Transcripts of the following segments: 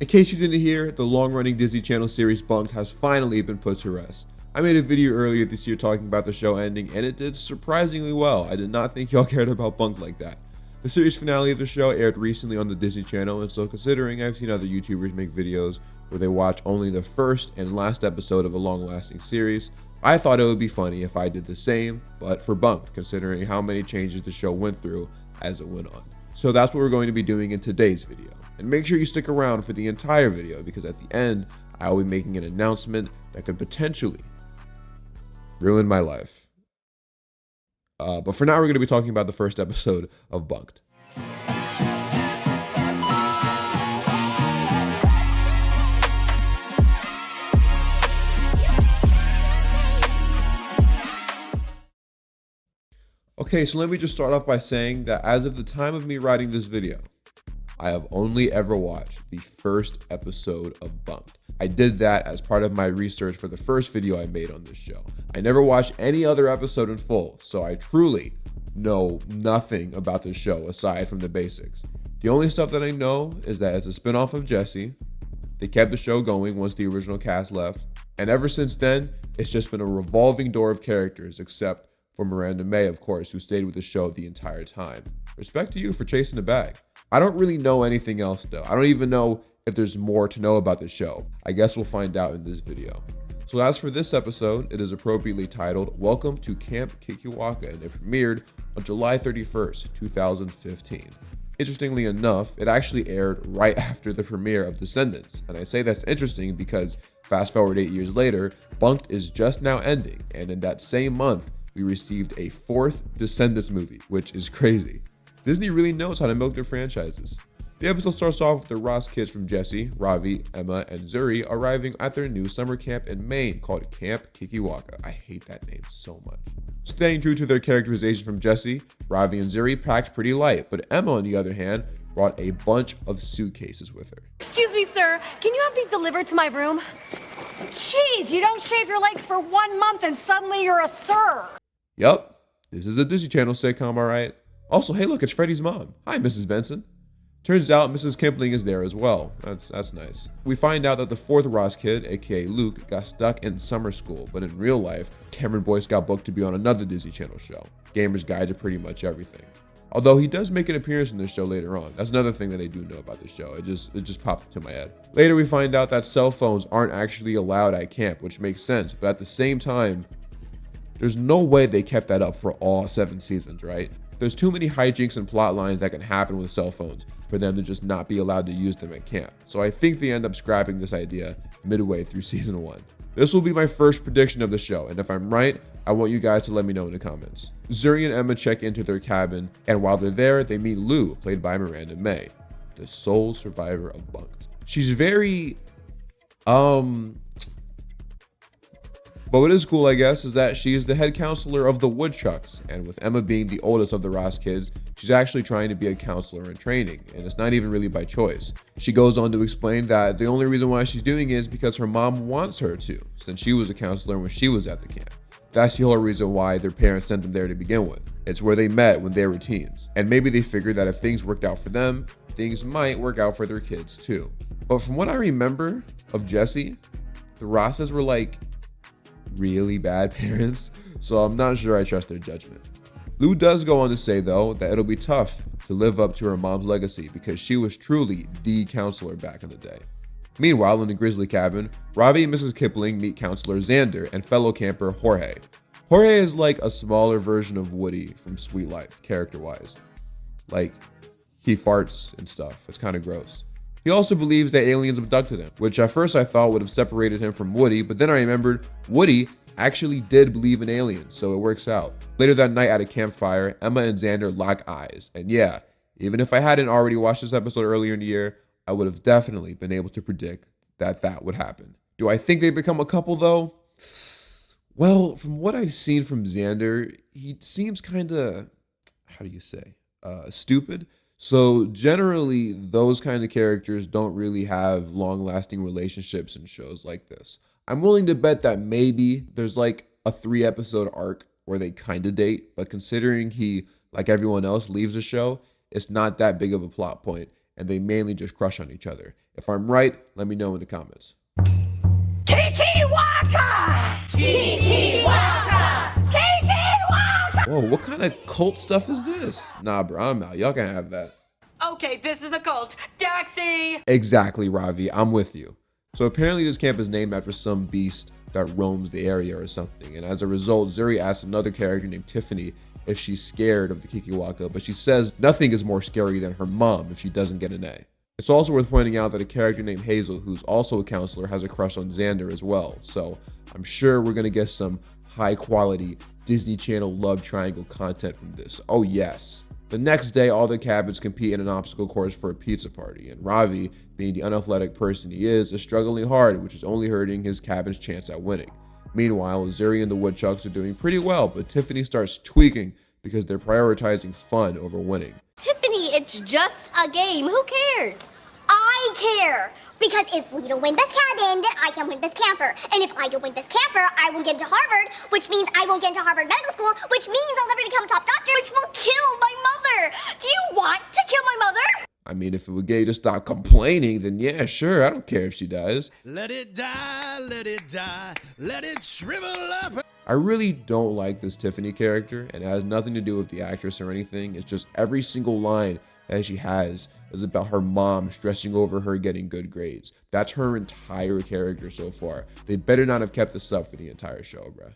In case you didn't hear, the long-running Disney Channel series Bunk'd has finally been put to rest. I made a video earlier this year talking about the show ending, and it did surprisingly well. I did not think y'all cared about Bunk'd like that. The series finale of the show aired recently on the Disney Channel, and so considering I've seen other YouTubers make videos where they watch only the first and last episode of a long-lasting series, I thought it would be funny if I did the same, but for Bunk'd, considering how many changes the show went through as it went on. So that's what we're going to be doing in today's video. And make sure you stick around for the entire video, because at the end, I will be making an announcement that could potentially ruin my life. But for now, we're going to be talking about the first episode of Bunk'd. Okay, so let me just start off by saying that as of the time of me writing this video, I have only ever watched the first episode of Bunk'd. I did that as part of my research for the first video I made on this show. I never watched any other episode in full, so I truly know nothing about this show aside from the basics. The only stuff that I know is that it's a spinoff of Jesse. They kept the show going once the original cast left, and ever since then, it's just been a revolving door of characters, except for Miranda May, of course, who stayed with the show the entire time. Respect to you for chasing the bag. I don't really know anything else though. I don't even know if there's more to know about the show. I guess we'll find out in this video. So as for this episode, it is appropriately titled Welcome to Camp Kikiwaka, and it premiered on July 31st, 2015. Interestingly enough, it actually aired right after the premiere of Descendants. And I say that's interesting because fast forward 8 years later, Bunk'd is just now ending. And in that same month, we received a fourth Descendants movie, which is crazy. Disney really knows how to milk their franchises. The episode starts off with the Ross kids from Jesse, Ravi, Emma, and Zuri arriving at their new summer camp in Maine called Camp Kikiwaka. I hate that name so much. Staying true to their characterization from Jesse, Ravi and Zuri packed pretty light, but Emma, on the other hand, brought a bunch of suitcases with her. Excuse me, sir. Can you have these delivered to my room? Jeez, you don't shave your legs for 1 month and suddenly you're a sir. Yup, this is a Disney Channel sitcom, alright? Also, hey look, it's Freddie's mom. Hi, Mrs. Benson. Turns out Mrs. Kipling is there as well. That's nice. We find out that the fourth Ross kid, aka Luke, got stuck in summer school, but in real life, Cameron Boyce got booked to be on another Disney Channel show, Gamer's Guide to Pretty Much Everything. Although he does make an appearance in this show later on. That's another thing that I do know about this show. It just popped into my head. Later we find out that cell phones aren't actually allowed at camp, which makes sense, but at the same time, there's no way they kept that up for all 7 seasons, right? There's too many hijinks and plot lines that can happen with cell phones for them to just not be allowed to use them at camp. So I think they end up scrapping this idea midway through season 1. This will be my first prediction of the show, and if I'm right, I want you guys to let me know in the comments. Zuri and Emma check into their cabin, and while they're there, they meet Lou, played by Miranda May, the sole survivor of Bunk'd. She's very, but what is cool, I guess, is that she is the head counselor of the Woodchucks, and with Emma being the oldest of the Ross kids, she's actually trying to be a counselor in training, and it's not even really by choice. She goes on to explain that the only reason why she's doing it is because her mom wants her to, since she was a counselor when she was at the camp. That's the whole reason why their parents sent them there to begin with. It's where they met when they were teens, and maybe they figured that if things worked out for them, things might work out for their kids too. But from what I remember of Jesse, the Rosses were like really bad parents, so I'm not sure I trust their judgment. Lou does go on to say though that it'll be tough to live up to her mom's legacy because she was truly the counselor back in the day. Meanwhile, in the Grizzly cabin, Ravi and Mrs. Kipling meet counselor Xander and fellow camper Jorge. Jorge is like a smaller version of Woody from Sweet Life, character-wise. Like, he farts and stuff. It's kind of gross. He also believes that aliens abducted him, which at first I thought would have separated him from Woody, but then I remembered Woody actually did believe in aliens, so it works out. Later that night at a campfire, Emma and Xander lock eyes, and yeah, even if I hadn't already watched this episode earlier in the year, I would have definitely been able to predict that that would happen. Do I think they become a couple though? Well, from what I've seen from Xander, he seems kind of, how do you say, stupid. So generally, those kind of characters don't really have long-lasting relationships in shows like this. I'm willing to bet that maybe there's like a 3-episode arc where they kind of date, but considering he, like everyone else, leaves the show, it's not that big of a plot point, and they mainly just crush on each other. If I'm right, let me know in the comments. Kiki Waka! Kiki Waka! Kiki Waka! Whoa, what kind of cult stuff is this? Nah, bro, I'm out. Y'all can have that. Okay, this is a cult. Taxi! Exactly, Ravi. I'm with you. So apparently this camp is named after some beast that roams the area or something. And as a result, Zuri asks another character named Tiffany if she's scared of the Kikiwaka, but she says nothing is more scary than her mom if she doesn't get an A. It's also worth pointing out that a character named Hazel, who's also a counselor, has a crush on Xander as well. So I'm sure we're gonna get some high quality Disney Channel love triangle content from this. Oh yes. The next day, all the cabins compete in an obstacle course for a pizza party, and Ravi, being the unathletic person he is struggling hard, which is only hurting his cabin's chance at winning. Meanwhile, Zuri and the Woodchucks are doing pretty well, but Tiffany starts tweaking because they're prioritizing fun over winning. Tiffany, it's just a game. Who cares? I care, because if we don't win Best Cabin, then I can win Best Camper. And if I don't win Best Camper, I won't get into Harvard, which means I won't get into Harvard Medical School, which means I'll never become a top doctor, Which will kill my mother. Do you want to kill my mother? I mean, if it would get you to stop complaining, then yeah, sure, I don't care if she dies. Let it die, let it shrivel up. I really don't like this Tiffany character, and it has nothing to do with the actress or anything. It's just every single line that she has is about her mom stressing over her getting good grades. That's her entire character so far. They better not have kept this up for the entire show, bruh.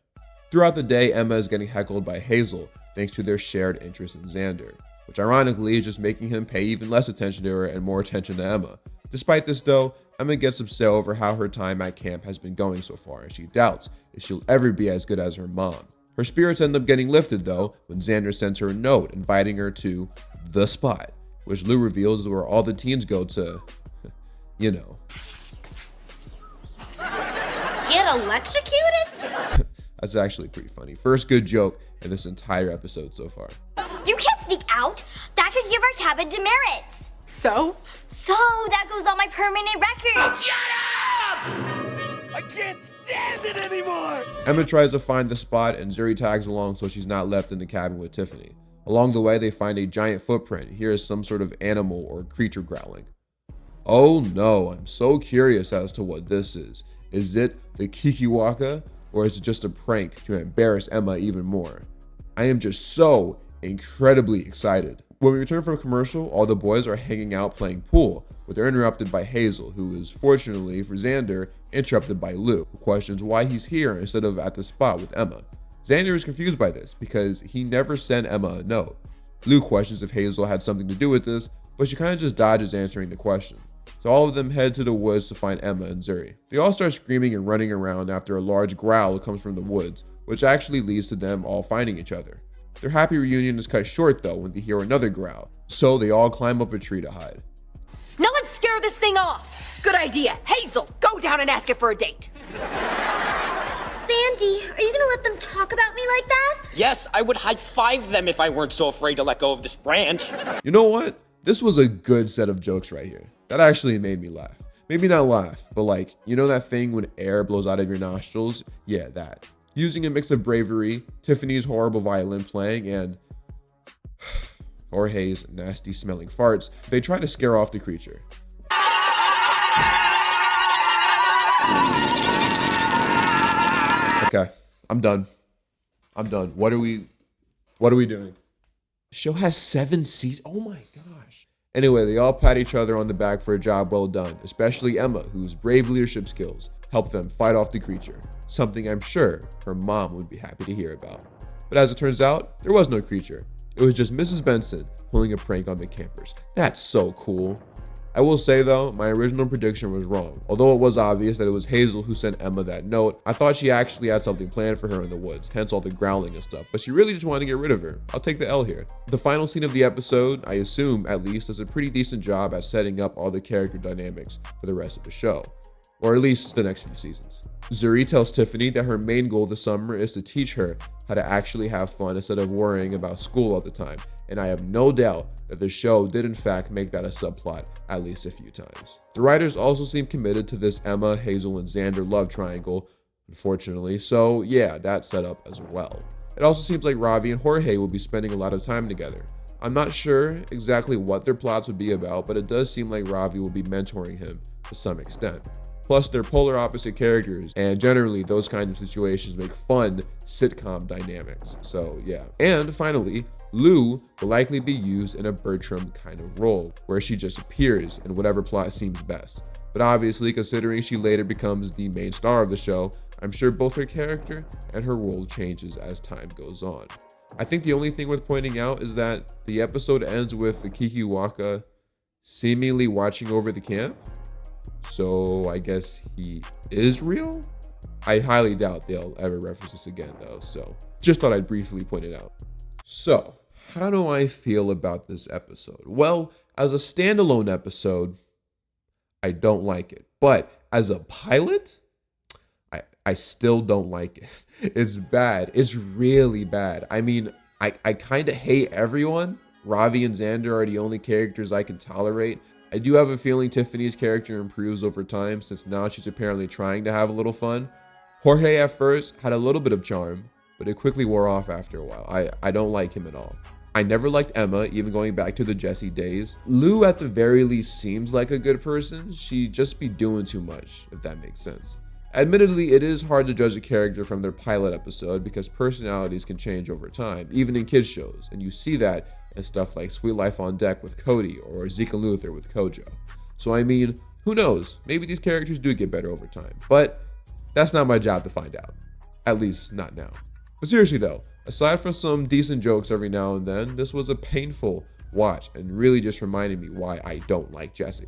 Throughout the day, Emma is getting heckled by Hazel thanks to their shared interest in Xander, which ironically is just making him pay even less attention to her and more attention to Emma. Despite this though, Emma gets upset over how her time at camp has been going so far, and she doubts if she'll ever be as good as her mom. Her spirits end up getting lifted though when Xander sends her a note inviting her to the spot, which Lou reveals is where all the teens go to, you know. Get electrocuted? That's actually pretty funny. First good joke in this entire episode so far. You can't sneak out. That could give our cabin demerits. So? So that goes on my permanent record. I can't stand it anymore. Emma tries to find the spot and Zuri tags along so she's not left in the cabin with Tiffany. Along the way, they find a giant footprint. Here is some sort of animal or creature growling. Oh no, I'm so curious as to what this is. Is it the Kikiwaka, or is it just a prank to embarrass Emma even more? I am just so incredibly excited. When we return from commercial, all the boys are hanging out playing pool, but they're interrupted by Hazel, who is, fortunately for Xander, interrupted by Lou, who questions why he's here instead of at the spot with Emma. Xander is confused by this because he never sent Emma a note. Lou questions if Hazel had something to do with this, but she kind of just dodges answering the question. So all of them head to the woods to find Emma and Zuri. They all start screaming and running around after a large growl comes from the woods, which actually leads to them all finding each other. Their happy reunion is cut short though when they hear another growl, so they all climb up a tree to hide. Now let's scare this thing off. Good idea. Hazel, go down and ask it for a date. Sandy, are you gonna let them talk about me like that? Yes, I would high-five them if I weren't so afraid to let go of this branch. You know what? This was a good set of jokes right here. That actually made me laugh. Maybe not laugh, but like, you know that thing when air blows out of your nostrils? Yeah, that. Using a mix of bravery, Tiffany's horrible violin playing, and Jorge's nasty smelling farts, they try to scare off the creature. Okay, I'm done. What are we doing? The show has 7 seasons. Oh my gosh. Anyway, they all pat each other on the back for a job well done, especially Emma, whose brave leadership skills helped them fight off the creature, something I'm sure her mom would be happy to hear about. But as it turns out, there was no creature. It was just Mrs. Benson pulling a prank on the campers. That's so cool. I will say though, my original prediction was wrong. Although it was obvious that it was Hazel who sent Emma that note, I thought she actually had something planned for her in the woods, hence all the growling and stuff, but she really just wanted to get rid of her. I'll take the L here. The final scene of the episode, I assume at least, does a pretty decent job at setting up all the character dynamics for the rest of the show, or at least the next few seasons. Zuri tells Tiffany that her main goal this summer is to teach her how to actually have fun instead of worrying about school all the time, and I have no doubt that the show did in fact make that a subplot at least a few times. The writers also seem committed to this Emma, Hazel, and Xander love triangle, unfortunately, so yeah, that's set up as well. It also seems like Ravi and Jorge will be spending a lot of time together. I'm not sure exactly what their plots would be about, but it does seem like Ravi will be mentoring him to some extent. Plus, they're polar opposite characters, and generally those kinds of situations make fun sitcom dynamics. So yeah. And finally, Lou will likely be used in a Bertram kind of role, where she just appears in whatever plot seems best. But obviously, considering she later becomes the main star of the show, I'm sure both her character and her role changes as time goes on. I think the only thing worth pointing out is that the episode ends with the Kikiwaka seemingly watching over the camp. So I guess he is real? I highly doubt they'll ever reference this again though, so just thought I'd briefly point it out. So, how do I feel about this episode? Well, as a standalone episode, I don't like it. But as a pilot, I still don't like it. It's bad. It's really bad. I mean, I kind of hate everyone. Ravi and Xander are the only characters I can tolerate. I do have a feeling Tiffany's character improves over time, since now she's apparently trying to have a little fun. Jorge at first had a little bit of charm, but it quickly wore off after a while. I don't like him at all. I never liked Emma, even going back to the Jesse days. Lou at the very least seems like a good person. She'd just be doing too much, if that makes sense. Admittedly, it is hard to judge a character from their pilot episode because personalities can change over time, even in kids shows, and you see that in stuff like Sweet Life on Deck with Cody or Zeke and Luther with Kojo. So I mean, who knows? Maybe these characters do get better over time, but that's not my job to find out. At least not now. But seriously though, aside from some decent jokes every now and then, this was a painful watch and really just reminded me why I don't like Jesse.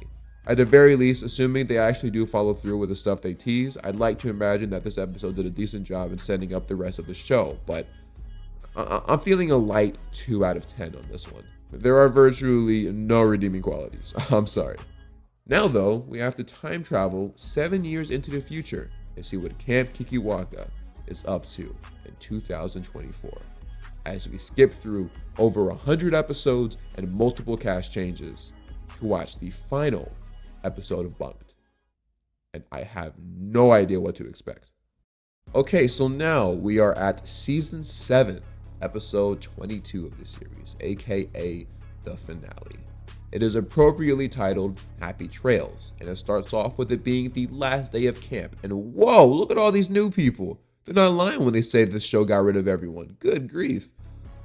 At the very least, assuming they actually do follow through with the stuff they tease, I'd like to imagine that this episode did a decent job in setting up the rest of the show, but I'm feeling a light 2 out of 10 on this one. There are virtually no redeeming qualities. I'm sorry. Now though, we have to time travel 7 years into the future and see what Camp Kikiwaka is up to in 2024. As we skip through over 100 episodes and multiple cast changes to watch the final episode of Bunk'd. And I have no idea what to expect. Okay, so now we are at season 7, episode 22 of the series, aka the finale. It is appropriately titled Happy Trails, and it starts off with it being the last day of camp. And whoa, look at all these new people. They're not lying when they say this show got rid of everyone. Good grief.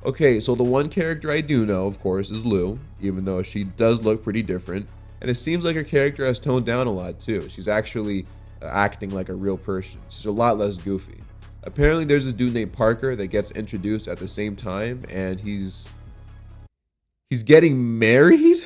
Okay, so the one character I do know, of course, is Lou, even though she does look pretty different. And it seems like her character has toned down a lot too. She's actually acting like a real person. She's a lot less goofy. Apparently there's this dude named Parker that gets introduced at the same time, and he's getting married?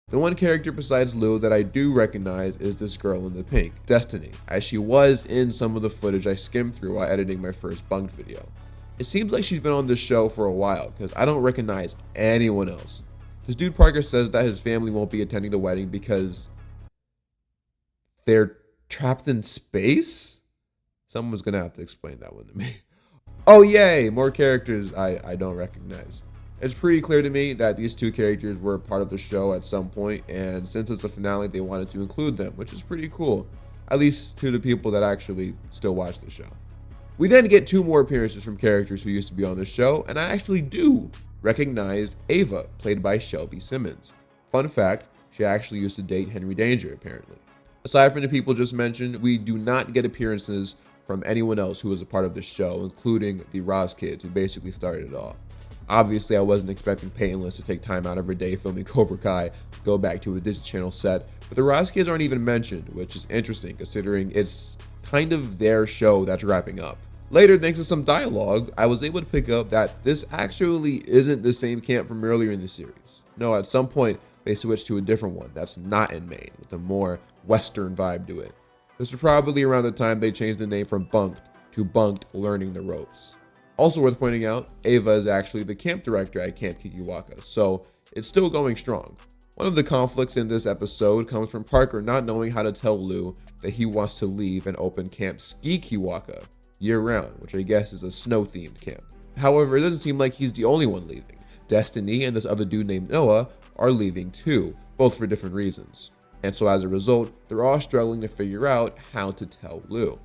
The one character besides Lou that I do recognize is this girl in the pink, Destiny, as she was in some of the footage I skimmed through while editing my first Bunk'd video. It seems like she's been on this show for a while because I don't recognize anyone else. This dude Parker says that his family won't be attending the wedding because they're trapped in space? Someone's gonna have to explain that one to me. Oh yay, more characters I don't recognize. It's pretty clear to me that these two characters were part of the show at some point, and since it's the finale, they wanted to include them, which is pretty cool, at least to the people that actually still watch the show. We then get 2 more appearances from characters who used to be on the show, and I actually do recognize Ava, played by Shelby Simmons. Fun fact, she actually used to date Henry Danger, apparently. Aside from the people just mentioned, we do not get appearances from anyone else who was a part of the show, including the Roz kids, who basically started it all. Obviously, I wasn't expecting Peytonless to take time out of her day filming Cobra Kai to go back to a Disney Channel set, but the Roz kids aren't even mentioned, which is interesting considering it's kind of their show that's wrapping up. Later, thanks to some dialogue, I was able to pick up that this actually isn't the same camp from earlier in the series. No, at some point, they switched to a different one that's not in Maine, with a more Western vibe to it. This was probably around the time they changed the name from Bunk'd to Bunk'd Learning the Ropes. Also worth pointing out, Ava is actually the camp director at Camp Kikiwaka, so it's still going strong. One of the conflicts in this episode comes from Parker not knowing how to tell Lou that he wants to leave and open Camp Skikiwaka year-round, which I guess is a snow-themed camp. However, it doesn't seem like he's the only one leaving. Destiny and this other dude named Noah are leaving too, both for different reasons. And so as a result, they're all struggling to figure out how to tell Lou.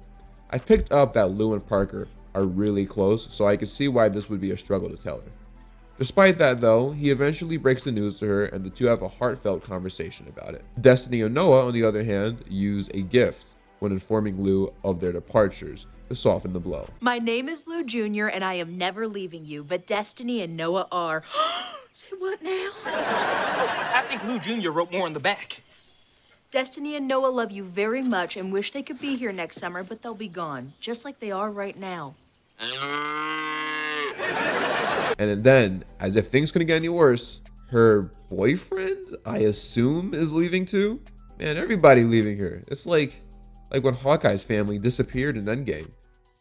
I've picked up that Lou and Parker are really close, so I can see why this would be a struggle to tell her. Despite that though, he eventually breaks the news to her and the two have a heartfelt conversation about it. Destiny and Noah, on the other hand, use a gift when informing Lou of their departures to soften the blow. My name is Lou Jr. and I am never leaving you, but Destiny and Noah are. Say what now? I think Lou Jr. wrote more on the back. Destiny and Noah love you very much and wish they could be here next summer, but they'll be gone, just like they are right now. And then, as if things couldn't get any worse, her boyfriend, I assume, is leaving too? Man, everybody leaving her. It's like when Hawkeye's family disappeared in Endgame.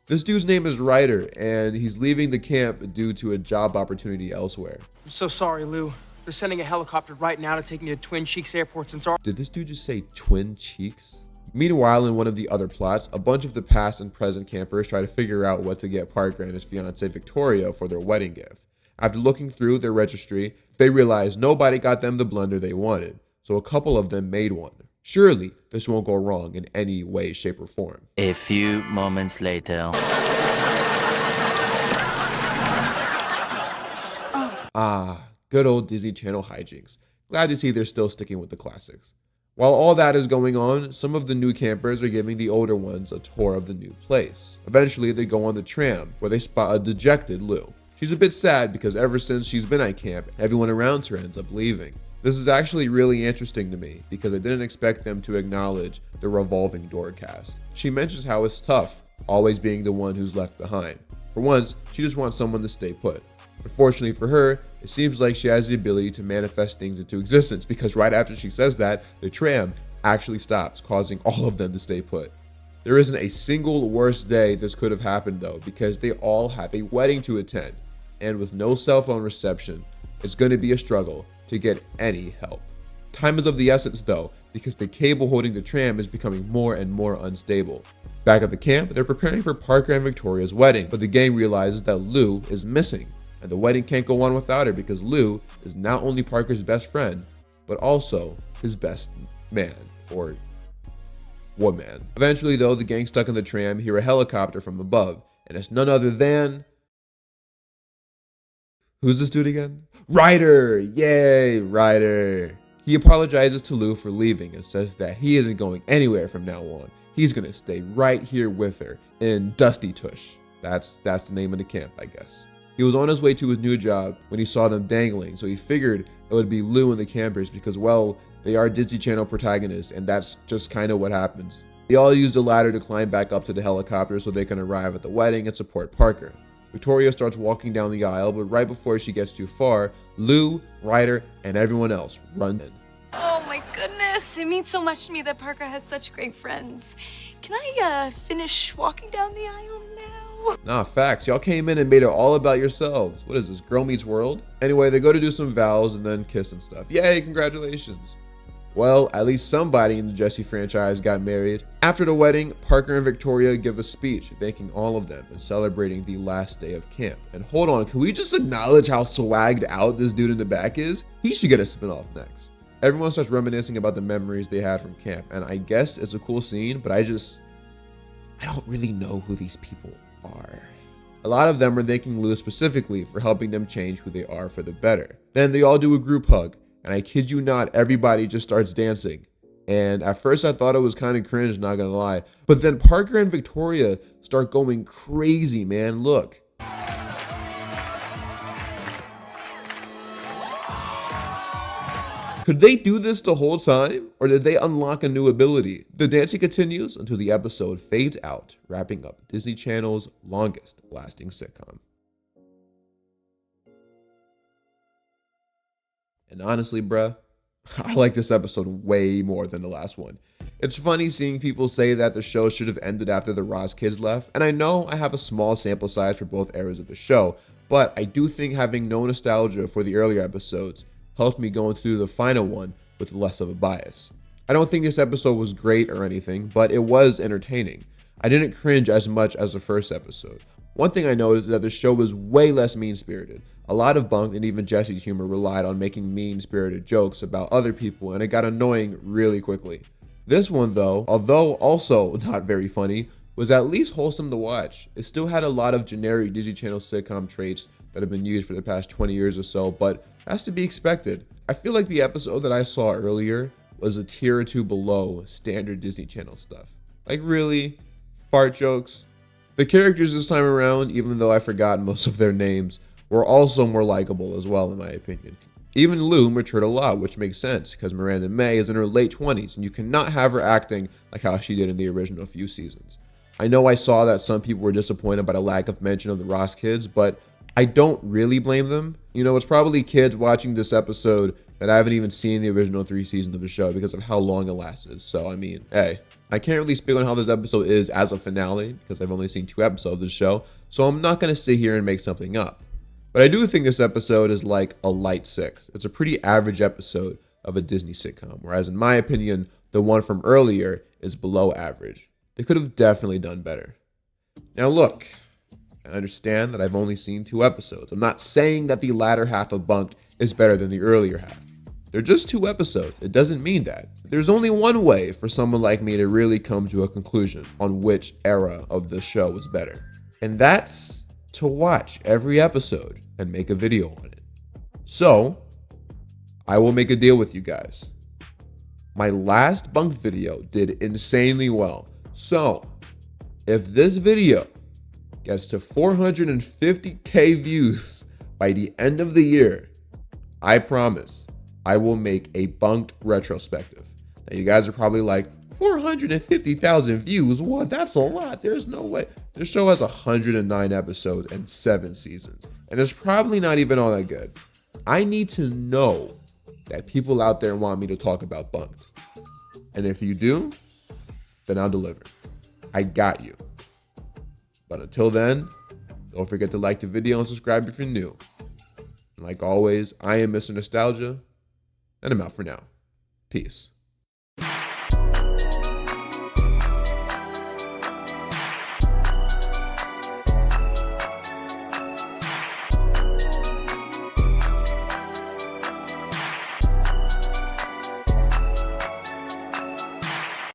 This dude's name is Ryder, and he's leaving the camp due to a job opportunity elsewhere. I'm so sorry, Lou. They're sending a helicopter right now to take me to Twin Cheeks Airport since our... Did this dude just say Twin Cheeks? Meanwhile, in one of the other plots, a bunch of the past and present campers try to figure out what to get Parker and his fiancée Victoria for their wedding gift. After looking through their registry, they realized nobody got them the blender they wanted, so a couple of them made one. Surely, this won't go wrong in any way, shape, or form. A few moments later. Ah, good old Disney Channel hijinks. Glad to see they're still sticking with the classics. While all that is going on, some of the new campers are giving the older ones a tour of the new place. Eventually, they go on the tram, where they spot a dejected Lou. She's a bit sad because ever since she's been at camp, everyone around her ends up leaving. This is actually really interesting to me because I didn't expect them to acknowledge the revolving door cast. She mentions how it's tough, always being the one who's left behind. For once, she just wants someone to stay put. Unfortunately for her, it seems like she has the ability to manifest things into existence because right after she says that, the tram actually stops, causing all of them to stay put. There isn't a single worse day this could have happened though, because they all have a wedding to attend. And with no cell phone reception, it's going to be a struggle to get any help. Time is of the essence though, because the cable holding the tram is becoming more and more unstable. Back at the camp, they're preparing for Parker and Victoria's wedding, but the gang realizes that Lou is missing, and the wedding can't go on without her because Lou is not only Parker's best friend, but also his best man, or woman. Eventually though, the gang stuck in the tram hear a helicopter from above, and it's none other than... Who's this dude again? Ryder! Yay, Ryder! He apologizes to Lou for leaving and says that he isn't going anywhere from now on. He's gonna stay right here with her in Dusty Tush. That's the name of the camp, I guess. He was on his way to his new job when he saw them dangling, so he figured it would be Lou and the campers because, well, they are Disney Channel protagonists, and that's just kind of what happens. They all used a ladder to climb back up to the helicopter so they can arrive at the wedding and support Parker. Victoria starts walking down the aisle, but right before she gets too far, Lou, Ryder, and everyone else run in. Oh my goodness, it means so much to me that Parker has such great friends. Can I finish walking down the aisle now? Nah, facts. Y'all came in and made it all about yourselves. What is this, Girl Meets World? Anyway, they go to do some vows and then kiss and stuff. Yay, congratulations. Well, at least somebody in the Jessie franchise got married. After the wedding, Parker and Victoria give a speech thanking all of them and celebrating the last day of camp. And hold on, can we just acknowledge how swagged out this dude in the back is? He should get a spin-off next. Everyone starts reminiscing about the memories they had from camp, and I guess it's a cool scene, but I don't really know who these people are. A lot of them are thanking Lou specifically for helping them change who they are for the better. Then they all do a group hug, and I kid you not, everybody just starts dancing. And at first I thought it was kind of cringe, not gonna lie. But then Parker and Victoria start going crazy, man, look. Could they do this the whole time, or did they unlock a new ability? The dancing continues until the episode fades out, wrapping up Disney Channel's longest lasting sitcom. And honestly, bruh, I like this episode way more than the last one. It's funny seeing people say that the show should have ended after the Ross kids left, and I know I have a small sample size for both eras of the show, but I do think having no nostalgia for the earlier episodes helped me going through the final one with less of a bias. I don't think this episode was great or anything, but it was entertaining. I didn't cringe as much as the first episode. One thing I noticed is that the show was way less mean-spirited. A lot of Bunk'd and even Jessie's humor relied on making mean-spirited jokes about other people, and it got annoying really quickly. This one though, although also not very funny, was at least wholesome to watch. It still had a lot of generic Disney Channel sitcom traits that have been used for the past 20 years or so, but that's to be expected. I feel like the episode that I saw earlier was a tier or two below standard Disney Channel stuff. Like, really? Fart jokes? The characters this time around, even though I forgot most of their names, were also more likable as well, in my opinion. Even Lou matured a lot, which makes sense, because Miranda May is in her late 20s, and you cannot have her acting like how she did in the original few seasons. I know I saw that some people were disappointed by the lack of mention of the Ross kids, but I don't really blame them. You know, it's probably kids watching this episode that I haven't even seen the original 3 seasons of the show because of how long it lasted. So, I mean, hey, I can't really speak on how this episode is as a finale because I've only seen 2 episodes of the show, so I'm not going to sit here and make something up. But I do think this episode is like a light 6. It's a pretty average episode of a Disney sitcom, whereas in my opinion, the one from earlier is below average. They could have definitely done better. Now look, I understand that I've only seen 2 episodes. I'm not saying that the latter half of Bunk'd is better than the earlier half. They're just 2 episodes. It doesn't mean that. There's only one way for someone like me to really come to a conclusion on which era of the show was better. And that's to watch every episode and make a video on it. So, I will make a deal with you guys. My last Bunk'd video did insanely well. So, if this video gets to 450k views by the end of the year, I promise I will make a Bunk'd retrospective. Now, you guys are probably like, 450,000 views? What? That's a lot. There's no way. This show has 109 episodes and 7 seasons, and it's probably not even all that good. I need to know that people out there want me to talk about Bunk'd. And if you do, then I'll deliver. I got you. But until then, don't forget to like the video and subscribe if you're new. And like always, I am Mr. Nostalgia, and I'm out for now. Peace.